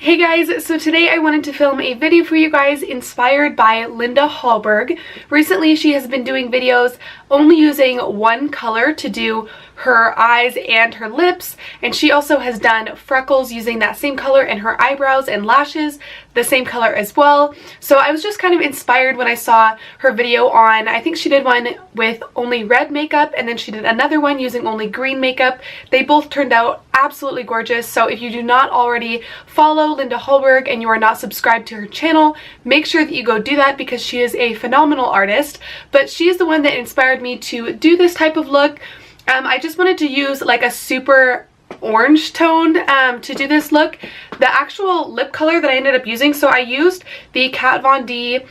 Hey guys, so today I wanted to film a video for you guys inspired by Linda Hallberg. Recently she has been doing videos only using one color to do her eyes and her lips, and she also has done freckles using that same color, and her eyebrows and lashes the same color as well. So I was just kind of inspired when I saw her video on, I think she did one with only red makeup and then she did another one using only green makeup. They both turned out absolutely gorgeous. So if you do not already follow Linda Hallberg and you are not subscribed to her channel, make sure that you go do that because she is a phenomenal artist. But she is the one that inspired me to do this type of look. I just wanted to use like a super orange toned to do this look. The actual lip color that I ended up using, so I used the Kat Von D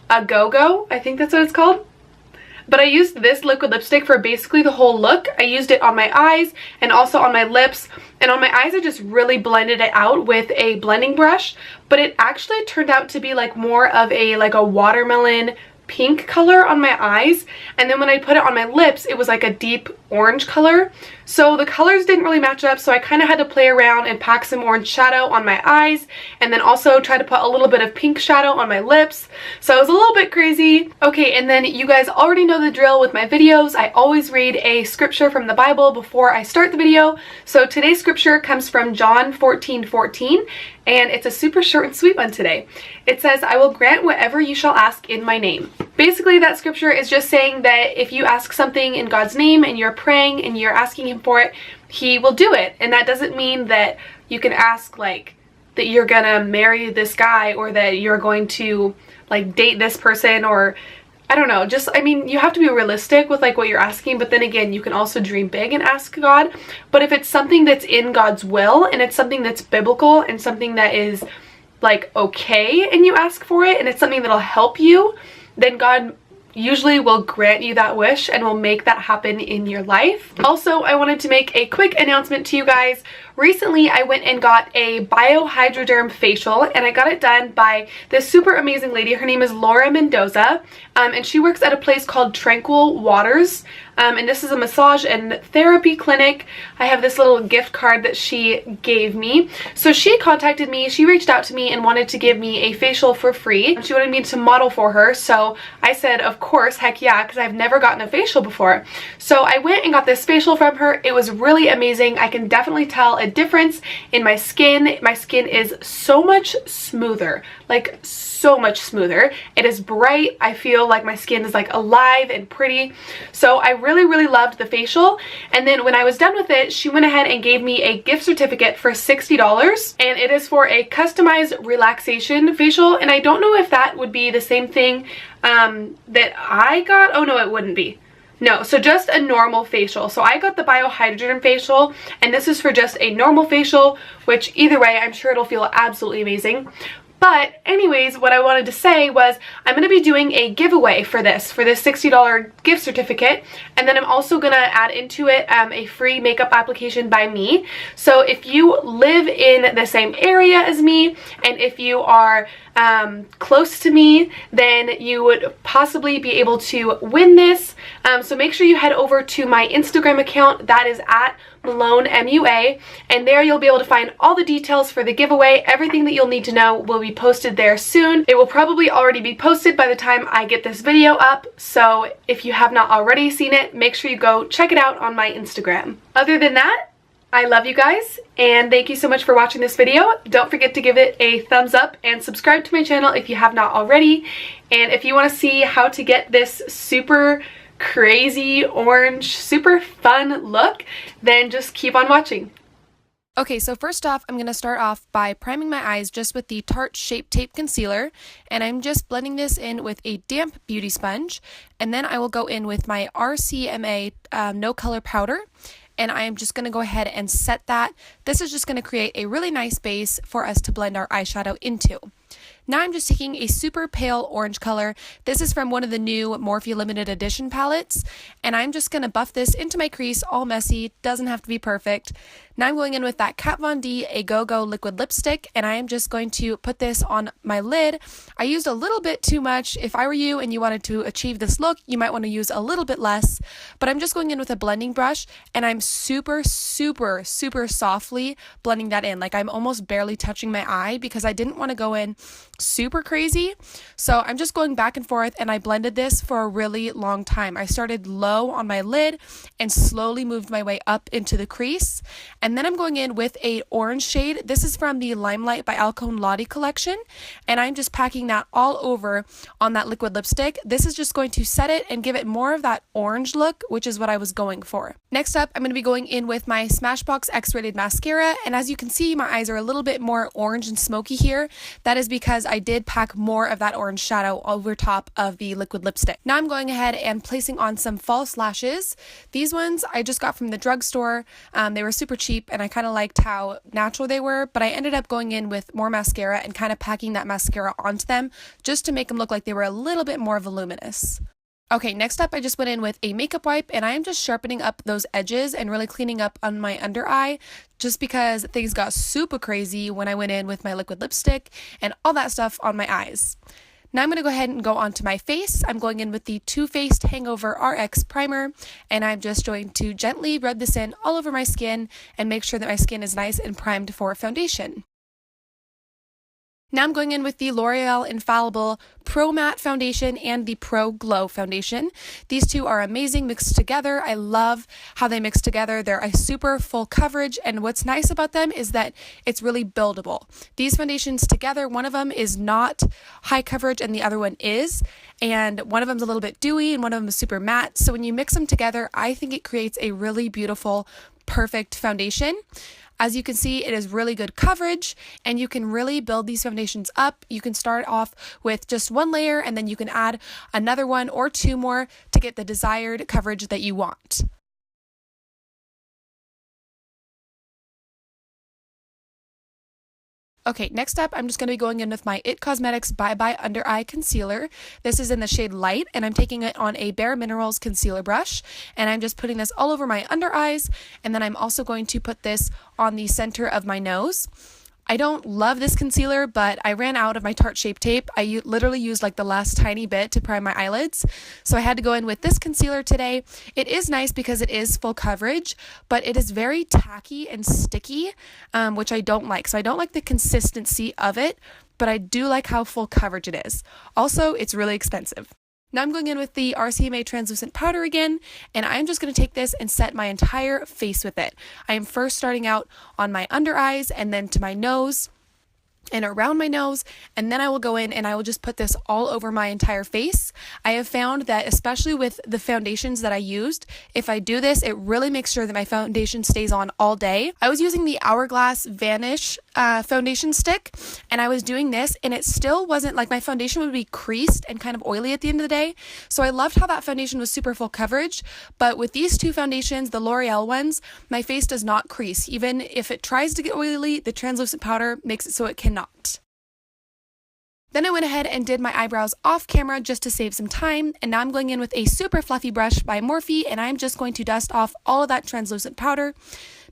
Go-Go, I think that's what it's called. But I used this liquid lipstick for basically the whole look. I used it on my eyes and also on my lips. And on my eyes I just really blended it out with a blending brush. But it actually turned out to be like more of a watermelon pink color on my eyes, and then when I put it on my lips it was like a deep orange color. So the colors didn't really match up, so I kind of had to play around and pack some orange shadow on my eyes and then also try to put a little bit of pink shadow on my lips. So it was a little bit crazy. Okay, and then you guys already know the drill with my videos. I always read a scripture from the Bible before I start the video. So today's scripture comes from John 14:14, and it's a super short and sweet one today. It says, "I will grant whatever you shall ask in my name." Basically that scripture is just saying that if you ask something in God's name and you're praying and you're asking him for it, he will do it. And that doesn't mean that you can ask like that you're gonna marry this guy or that you're going to like date this person, or I don't know, just, I mean, you have to be realistic with like what you're asking, but then again, you can also dream big and ask God. But if it's something that's in God's will and it's something that's biblical and something that is like okay and you ask for it and it's something that'll help you, then God usually will grant you that wish and will make that happen in your life. Also, I wanted to make a quick announcement to you guys. Recently, I went and got a biohydroderm facial, and I got it done by this super amazing lady. Her name is Laura Mendoza, and she works at a place called Tranquil Waters, and this is a massage and therapy clinic. I have this little gift card that she gave me. So she contacted me, she reached out to me and wanted to give me a facial for free. She wanted me to model for her, so I said, of course, heck yeah, because I've never gotten a facial before. So I went and got this facial from her. It was really amazing. I can definitely tell a difference in my skin. My skin is so much smoother, like so much smoother. It is bright. I feel like my skin is like alive and pretty. So I really loved the facial. And then when I was done with it, she went ahead and gave me a gift certificate for $60, and it is for a customized relaxation facial. And I don't know if that would be the same thing that I got. Oh no, it wouldn't be. No, so just a normal facial. So I got the biohydrogen facial, and this is for just a normal facial, which either way, I'm sure it'll feel absolutely amazing. But anyways, what I wanted to say was I'm going to be doing a giveaway for this $60 gift certificate, and then I'm also going to add into it a free makeup application by me. So if you live in the same area as me, and if you are close to me, then you would possibly be able to win this. So make sure you head over to my Instagram account. That is at MaloneMUA, and there you'll be able to find all the details for the giveaway. Everything that you'll need to know will be posted there soon. It will probably already be posted by the time I get this video up, so if you have not already seen it, make sure you go check it out on my Instagram. Other than that, I love you guys, and thank you so much for watching this video. Don't forget to give it a thumbs up and subscribe to my channel if you have not already. And if you want to see how to get this super crazy orange super fun look, then just keep on watching. Okay, so first off, I'm going to start off by priming my eyes just with the Tarte Shape Tape Concealer, and I'm just blending this in with a damp beauty sponge, and then I will go in with my RCMA No Color Powder, and I am just going to go ahead and set that. This is just going to create a really nice base for us to blend our eyeshadow into. Now I'm just taking a super pale orange color. This is from one of the new Morphe limited edition palettes, and I'm just going to buff this into my crease, all messy, doesn't have to be perfect. Now I'm going in with that Kat Von D A Go Go liquid lipstick, and I am just going to put this on my lid. I used a little bit too much. If I were you and you wanted to achieve this look, you might want to use a little bit less, but I'm just going in with a blending brush, and I'm super softly blending that in. Like I'm almost barely touching my eye because I didn't want to go in super crazy. So I'm just going back and forth, and I blended this for a really long time. I started low on my lid and slowly moved my way up into the crease. And then I'm going in with a orange shade. This is from the Limelight by Alcone Lottie collection, and I'm just packing that all over on that liquid lipstick. This is just going to set it and give it more of that orange look, which is what I was going for. Next up, I'm going to be going in with my Smashbox X-Rated mascara, and as you can see, my eyes are a little bit more orange and smoky here. That is because I did pack more of that orange shadow over top of the liquid lipstick. Now I'm going ahead and placing on some false lashes. These ones I just got from the drugstore. They were super cheap, and I kind of liked how natural they were, but I ended up going in with more mascara and kind of packing that mascara onto them just to make them look like they were a little bit more voluminous. Okay, next up I just went in with a makeup wipe, and I am just sharpening up those edges and really cleaning up on my under eye just because things got super crazy when I went in with my liquid lipstick and all that stuff on my eyes. Now I'm going to go ahead and go onto my face. I'm going in with the Too Faced Hangover RX Primer, and I'm just going to gently rub this in all over my skin and make sure that my skin is nice and primed for foundation. Now I'm going in with the L'Oreal Infallible Pro Matte Foundation and the Pro Glow Foundation. These two are amazing mixed together. I love how they mix together. They're a super full coverage, and what's nice about them is that it's really buildable. These foundations together, one of them is not high coverage and the other one is, and one of them is a little bit dewy and one of them is super matte. So when you mix them together, I think it creates a really beautiful, perfect foundation. As you can see, it is really good coverage, and you can really build these foundations up. You can start off with just one layer, and then you can add another one or two more to get the desired coverage that you want. Okay, next up, I'm just going to be going in with my IT Cosmetics Bye Bye Under Eye Concealer. This is in the shade Light, and I'm taking it on a Bare Minerals concealer brush, and I'm just putting this all over my under eyes, and then I'm also going to put this on the center of my nose. I don't love this concealer, but I ran out of my Tarte Shape Tape. I literally used like the last tiny bit to prime my eyelids, so I had to go in with this concealer today. It is nice because it is full coverage, but it is very tacky and sticky, which I don't like. So I don't like the consistency of it, but I do like how full coverage it is. Also, it's really expensive. Now I'm going in with the RCMA translucent powder again, and I'm just going to take this and set my entire face with it. I am first starting out on my under eyes and then to my nose and around my nose, and then I will go in and I will just put this all over my entire face. I have found that especially with the foundations that I used, if I do this, it really makes sure that my foundation stays on all day. I was using the Hourglass Vanish foundation stick, and I was doing this, and it still wasn't like my foundation would be creased and kind of oily at the end of the day. So I loved how that foundation was super full coverage, but with these two foundations, the L'Oreal ones, my face does not crease. Even if it tries to get oily, the translucent powder makes it so it cannot. Then I went ahead and did my eyebrows off camera just to save some time, and now I'm going in with a super fluffy brush by Morphe, and I'm just going to dust off all of that translucent powder.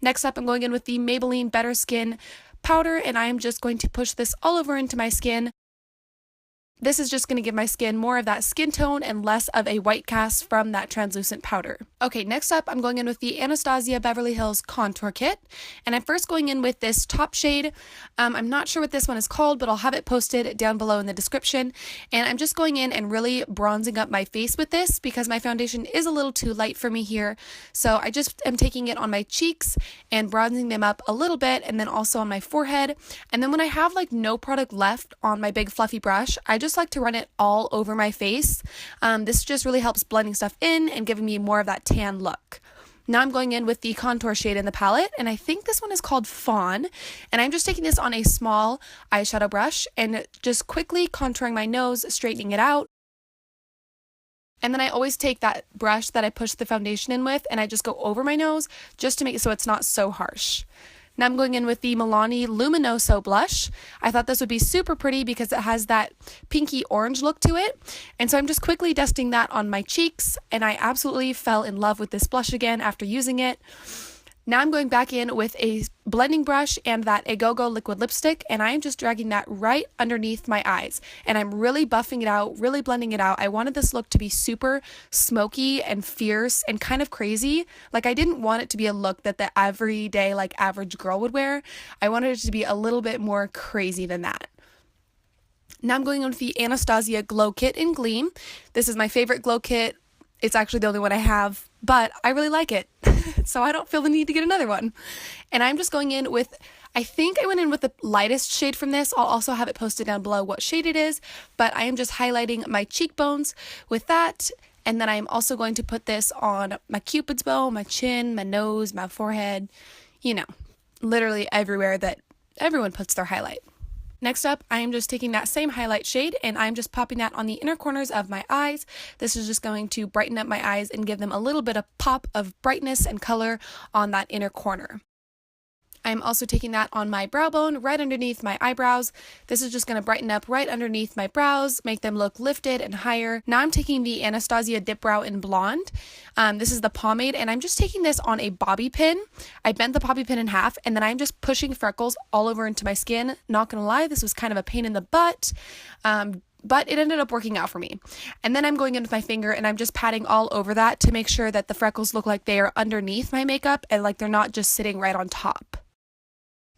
Next up, I'm going in with the Maybelline Better Skin powder, and I am just going to push this all over into my skin. This is just going to give my skin more of that skin tone and less of a white cast from that translucent powder. Okay, next up, I'm going in with the Anastasia Beverly Hills Contour Kit, and I'm first going in with this top shade. I'm not sure what this one is called, but I'll have it posted down below in the description, and I'm just going in and really bronzing up my face with this because my foundation is a little too light for me here, so I just am taking it on my cheeks and bronzing them up a little bit, and then also on my forehead, and then when I have like no product left on my big fluffy brush, I just like to run it all over my face. This just really helps blending stuff in and giving me more of that tan look. Now I'm going in with the contour shade in the palette, and I think this one is called Fawn, and I'm just taking this on a small eyeshadow brush and just quickly contouring my nose, straightening it out. And then I always take that brush that I push the foundation in with, and I just go over my nose just to make it so it's not so harsh. Now I'm going in with the Milani Luminoso blush. I thought this would be super pretty because it has that pinky orange look to it. And so I'm just quickly dusting that on my cheeks, and I absolutely fell in love with this blush again after using it. Now I'm going back in with a blending brush and that Go liquid lipstick, and I am just dragging that right underneath my eyes. And I'm really buffing it out, really blending it out. I wanted this look to be super smoky and fierce and kind of crazy. Like, I didn't want it to be a look that the everyday, like, average girl would wear. I wanted it to be a little bit more crazy than that. Now I'm going in with the Anastasia Glow Kit in Gleam. This is my favorite glow kit. It's actually the only one I have, but I really like it, so I don't feel the need to get another one. And I'm just going in with, I think I went in with the lightest shade from this. I'll also have it posted down below what shade it is, but I am just highlighting my cheekbones with that. And then I'm also going to put this on my cupid's bow, my chin, my nose, my forehead, you know, literally everywhere that everyone puts their highlight. Next up, I am just taking that same highlight shade and I'm just popping that on the inner corners of my eyes. This is just going to brighten up my eyes and give them a little bit of pop of brightness and color on that inner corner. I'm also taking that on my brow bone right underneath my eyebrows. This is just going to brighten up right underneath my brows, make them look lifted and higher. Now I'm taking the Anastasia Dip Brow in Blonde. This is the pomade, and I'm just taking this on a bobby pin. I bent the bobby pin in half, and then I'm just pushing freckles all over into my skin. Not going to lie, this was kind of a pain in the butt. But it ended up working out for me. And then I'm going in with my finger and I'm just patting all over that to make sure that the freckles look like they are underneath my makeup and like they're not just sitting right on top.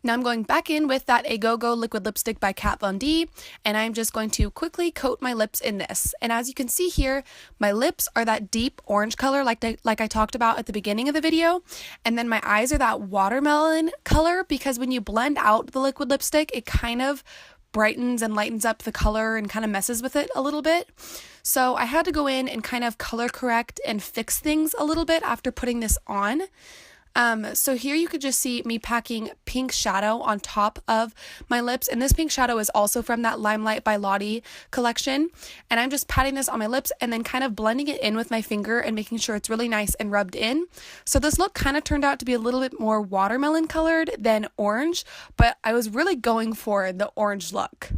Now I'm going back in with that Go liquid lipstick by Kat Von D, and I'm just going to quickly coat my lips in this. And as you can see here, my lips are that deep orange color like I talked about at the beginning of the video, and then my eyes are that watermelon color because when you blend out the liquid lipstick, it kind of brightens and lightens up the color and kind of messes with it a little bit. So I had to go in and kind of color correct and fix things a little bit after putting this on. So here you could just see me packing pink shadow on top of my lips, and this pink shadow is also from that Limelight by Lottie collection, and I'm just patting this on my lips and then kind of blending it in with my finger and making sure it's really nice and rubbed in. So this look kind of turned out to be a little bit more watermelon colored than orange, but I was really going for the orange look.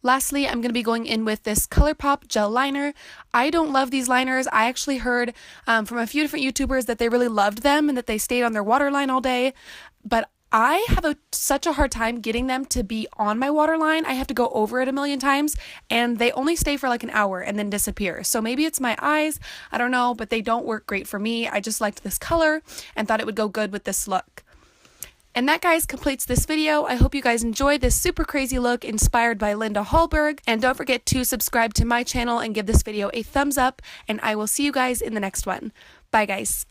Lastly, I'm going to be going in with this ColourPop gel liner. I don't love these liners. I actually heard from a few different YouTubers that they really loved them and that they stayed on their waterline all day, but I have such a hard time getting them to be on my waterline. I have to go over it a million times, and they only stay for like an hour and then disappear. So maybe it's my eyes, I don't know, but they don't work great for me. I just liked this color and thought it would go good with this look. And that, guys, completes this video. I hope you guys enjoyed this super crazy look inspired by Linda Hallberg. And don't forget to subscribe to my channel and give this video a thumbs up. And I will see you guys in the next one. Bye, guys.